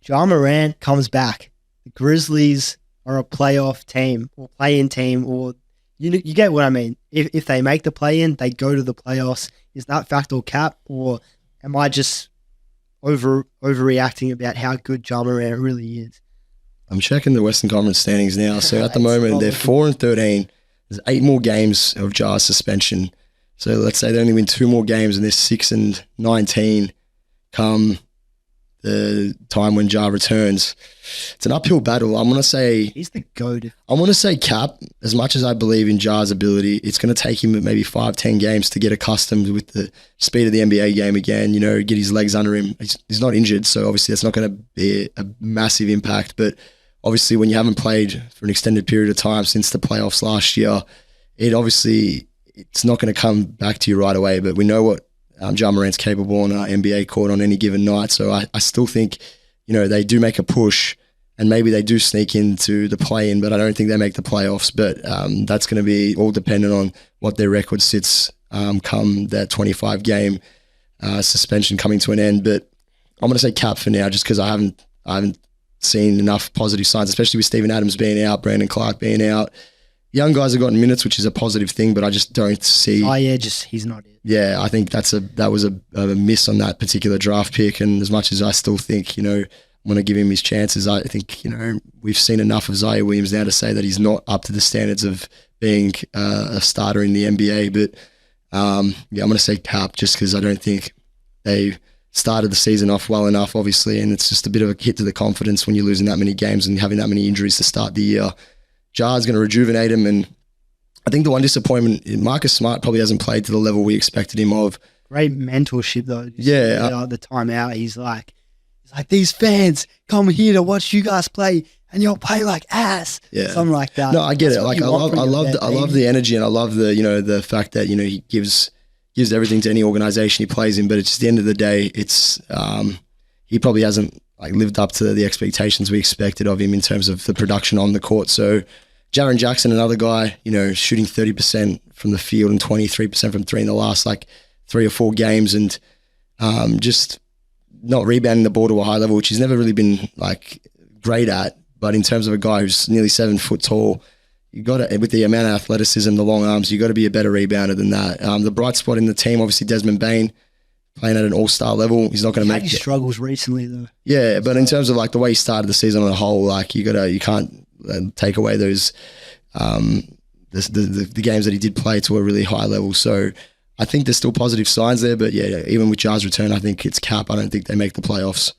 Ja Morant comes back. The Grizzlies are a playoff team or play-in team, or you get what I mean. If they make the play-in, they go to the playoffs. Is that fact or cap, or am I just overreacting about how good Ja Morant really is? I'm checking the Western Conference standings now. So at the It's moment, not they're looking 4-13. There's 8 more games of Ja's suspension. So let's say they only win 2 more games, and they're 6-19 come the time when Ja returns. It's an uphill battle. I'm gonna say He's the GOAT. I want to say cap. As much as I believe in Ja's ability, it's going to take him maybe 5-10 games to get accustomed with the speed of the NBA game again. You know, get his legs under him. He's not injured, so obviously that's not going to be a massive impact. But obviously, when you haven't played for an extended period of time since the playoffs last year, it's not going to come back to you right away. But we know what Ja Morant's capable on our NBA court on any given night. So I still think, you know, they do make a push. And maybe they do sneak into the play-in, but I don't think they make the playoffs. But that's going to be all dependent on what their record sits come that 25-game suspension coming to an end. But I'm going to say cap for now, just because I haven't seen enough positive signs, especially with Steven Adams being out, Brandon Clark being out. Young guys have gotten minutes, which is a positive thing, but I just don't see. Oh yeah, he's not it. Yeah, I think that was a miss on that particular draft pick. And as much as I still think, you know, I'm going to give him his chances, I think, you know, we've seen enough of Ziaire Williams now to say that he's not up to the standards of being a starter in the NBA. But I'm going to say cap, just because I don't think they started the season off well enough, obviously, and it's just a bit of a hit to the confidence when you're losing that many games and having that many injuries to start the year. Ja's going to rejuvenate him, and I think the one disappointment, Marcus Smart probably hasn't played to the level we expected him of. Great mentorship though. Yeah. The timeout, he's like, these fans come here to watch you guys play, and you'll play like ass. Yeah, something like that. No, I get That's it. what Like you want from I your love the energy, and I love the, you know, the fact that, you know, he gives everything to any organization he plays in. But it's just the end of the day, it's he probably hasn't like lived up to the expectations we expected of him in terms of the production on the court. So Jaren Jackson, another guy, you know, shooting 30% from the field and 23% from three in the last like 3 or 4 games, and just not rebounding the ball to a high level, which he's never really been like great at. But in terms of a guy who's nearly 7 foot tall, you got to, with the amount of athleticism, the long arms, you got to be a better rebounder than that. The bright spot in the team, obviously Desmond Bane, playing at an all-star level. He's not going to make it. Struggles recently though. Yeah, but in terms of like the way he started the season on a whole, like you can't take away those the games that he did play to a really high level. So I think there's still positive signs there, but yeah, even with Ja's return, I think it's cap. I don't think they make the playoffs.